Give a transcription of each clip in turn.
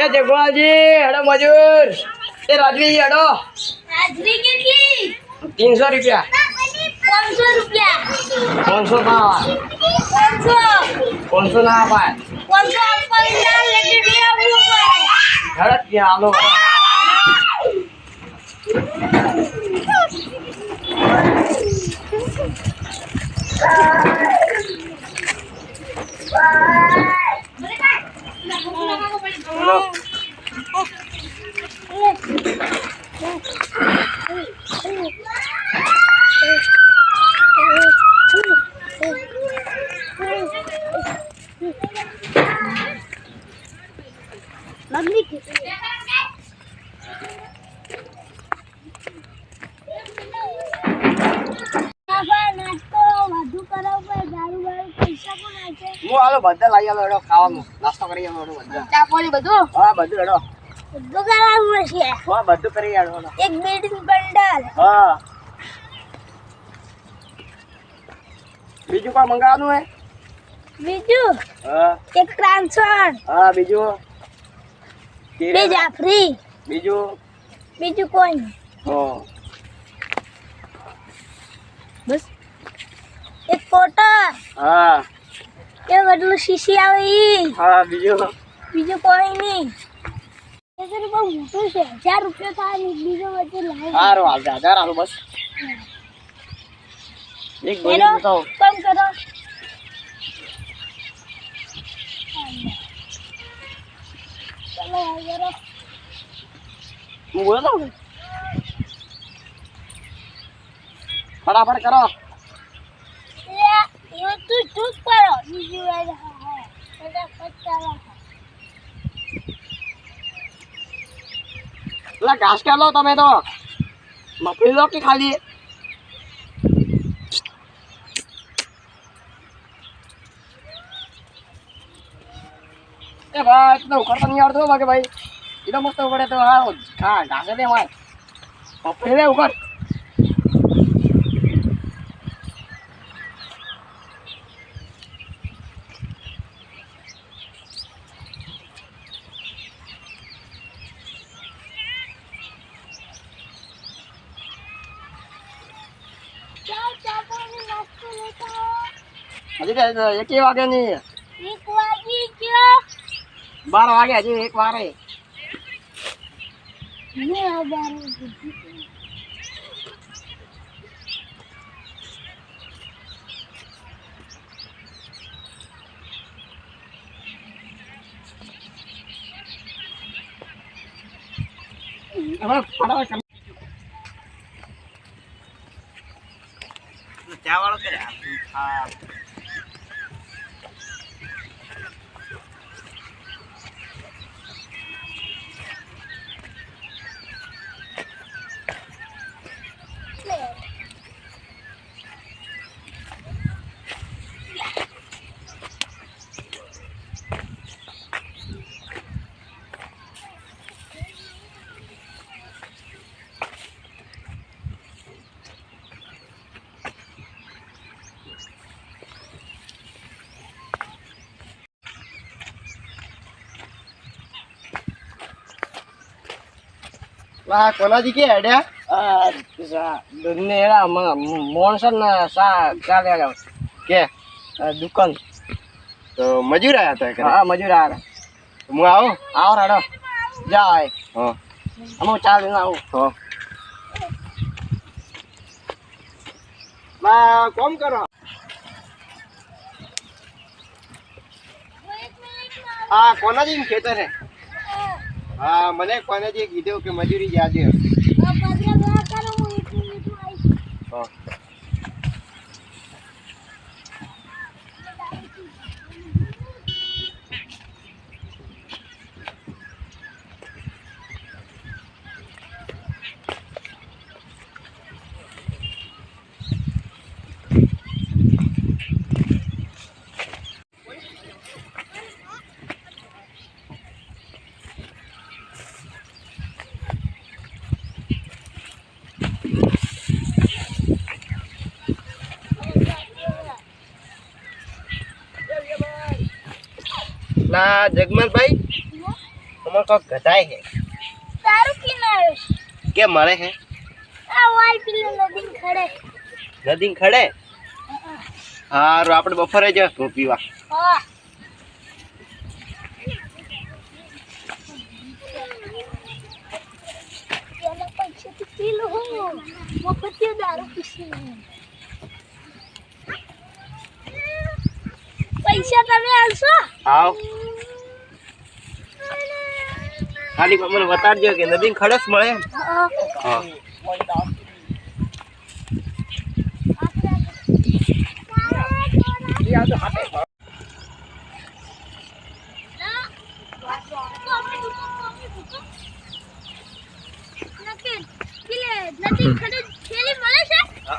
એ જગવાજી હેડો મજૂર એ રાજવી હેડો હાજરી કેટલી? 300 રૂપિયા 500 રૂપિયા 500 ના 500 ના અપાય 500 આપવાની ના લેટી આપવું પડે. હેડો ત્યાં હાલો હું હાલો બધા લઈ આલો હેડો ખાવાનું નાસ્તો કરી આલો હેડો બધા ચા પાણી બધું હા બધું હેડો બધું કરાવવું છે. હા બધું કરી આલો હેડો એક બેડિંગ બંડલ, હા બીજું કોઈ મંગાવવાનું હે બીજું હા એક ટ્રાન્સફર, હા બીજું બે જાફરી, બીજું કોઈ નહીં. હા બસ એક કોટર, હા એ બધું શીશી આવે ઈ, હા બીજું કોઈ નહીં. એ તો બહુ મોટું છે, 1000 રૂપિયા થાય. બીજો બધું લાવ. સારું હાલ 1000 હાલો બસ એક ગોળી હેલો, બતાવો કમ કરો. ચલો આગળ. હું બોલો ફટાફટ કરો એ તું ચૂપ કરો. બીજું વાર ફટાફટ ચાલો. પેલા ઘાસ કે લો તમે તો મફળી લો કે ખાલી એ ભાઈ તો ઉખડતો નહીં આવડતો બાકી ભાઈ એ તો મસ્ત ઉખડે તો હા હા ઘાસે દે ભાઈ મફળી લે ઉખડ હજી તો 1 વાગે નહીં 1 વાગી ગયો. 12 વાગે હજી 1 વાગે હવે ફટાફટ ચા વાળો કે હા લા કોનાજી કે હેડ્યા દૂધને એડા મોણસન સા ચાલે કે દુકાન તો મજૂર આયા હતા ઘરે? હા મજૂર આવ્યા હું આવું? આવો રેડો જાઓ હા હું ચા લઈને આવું હા લા કોમ કરો આ કોનાજી નું ખેતર હે હા મને કોનાજી કીધું કે મજૂરી જાજે હા ના જગમલભાઈ આમાં કોક ઘટાય છે તારું પીને આવ્યો છે. કે મળે છે આ વાલ પીલે નદીન ખડે. નદી ખડે હારું આપણે બપોરે જ પીવા હા પેલા પૈસાથી પી લો હું. મફતિયો દારૂ પીશે. પૈસા તમે આલશો? આવ ખાલી મને બતાડજો કે નદી ખડસ મળે હા.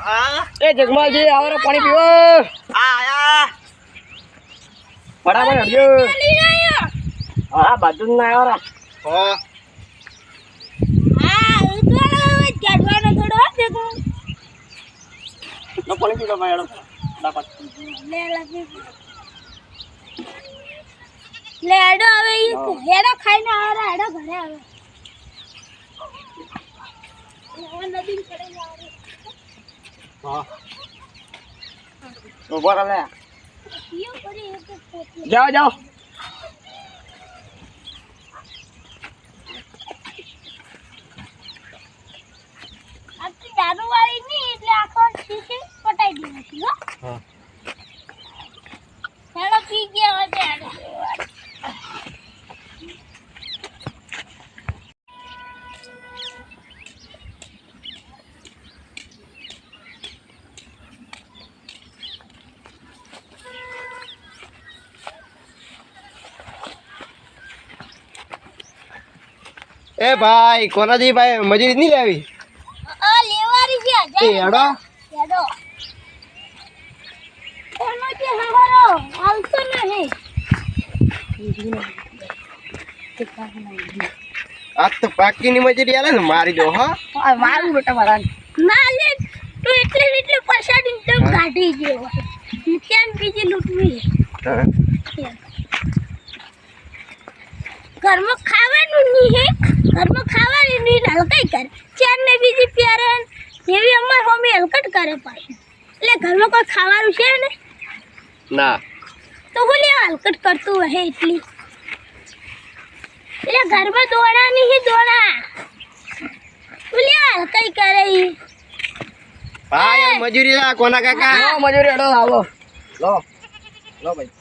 હા એ જગમાલજી આવો પાણી પીવો. ફટાફટ હટજો. હા બાજુ ના આવ્યો. પાણી પીવો ભાઈ હેડો. લેડો હવે હેડો ખાઈને આવે હેડો ઘરે આવે. નદી ખડે આવે. હા ઉભો રહો લે. યો કરી એક પોટલો. જાઓ જાઓ. આ તો દારૂ વાળી નહીં એટલે આખો શીશી પટાઈ દીધી હો. હા હેડો પી ગયા હોય તો હેડો. એ ભાઈ કોનાજી ભાઈ મજૂરી નહીં લેવી લેવાની છે એ હેડો હેડો. કોનો જે હવારો આવતો નહીં. આજ તો પાકીની મજૂરી આલે ને મારી દો હા મારું બેટા મારા. ના લે તું એટલે પછાડી તમ કાઢી ગયો. કેમ બીજી લૂંટવી. ઘરમાં ખાવાનું નહીં હે. ઘરમાં ખાવાની નહીં હલકાઈ કરે. ચાર ને બીજી પ્યારન એવી અમાર મમ્મી હલકટ કરે પાછી. એટલે ઘરમાં કોઈ ખાવાનું છે ને ના તો હું લેવા હલકટ કરતું હે એટલી. એટલે ઘરમાં દોડા નહીં દોડા. તું લેવા હલકાઈ કરે ઈ. ભાઈ મજૂરી લા કોના કાકા લો મજૂરી હેડો આવો. લો લો ભાઈ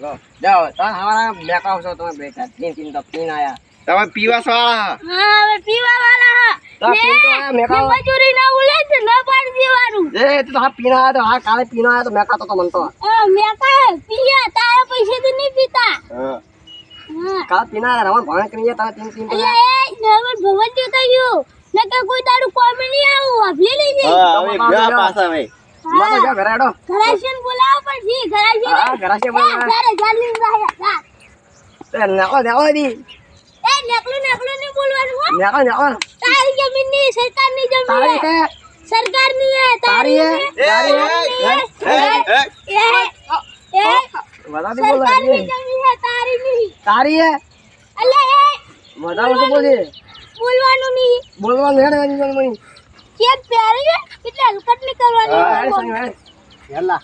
લો જાઓ. તમે હવાના મેકાવ છો તમે બેટા. તીન તો પીન આયા. તમે પીવા વાળા હા હવે પીવા વાળા તા પીન તો આયા મેકાવ. મજૂરી ના ઉલે તો ન પાડી દેવાનું. એ તું તો હા પીન આયા તો હા કાલે પીન આયા તો મેકાતો તો મન તો. મેં કહે પીયા તારા પૈસેથી નહીં પીતા. હા હા કાલે પીન આયા રમણ ભણ કરી તારા તીન તીન તો. એટલે એ નવર ભવન જોતા ગયું ને કે કોઈ તારું કોમ નહીં આવું આપલી લઈ જઈ. હા હવે ગયા પાછા ભાઈ માતો જા ઘરે હેડો. ઘરાશન બોલાવો પડશે ઘરાશન. હા ઘરાશે બોલાવો. ઘરે જાલી રહ્યા. તે નાકો નાકો દી. એ નેકલું નહીં બોલવાનું હો. નાકો નાકો. તારી જમીન ની સરકારની તારી જમીન હે. સરકારની હે તારી હે. તારી હે. એ બતા દે બોલ. સરકારની જમીન હે તારી નહીં. તારી હે. અલે એ બતા તો બોલે. બોલવાનું નહીં. બોલવાનું હેડ વાની મની. કેમ પ્યારી હે એટલે હલકટ નહીં કરવાની. હેલા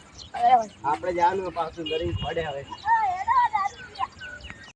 આપણે જવાનું પાછું ગરી પડે હવે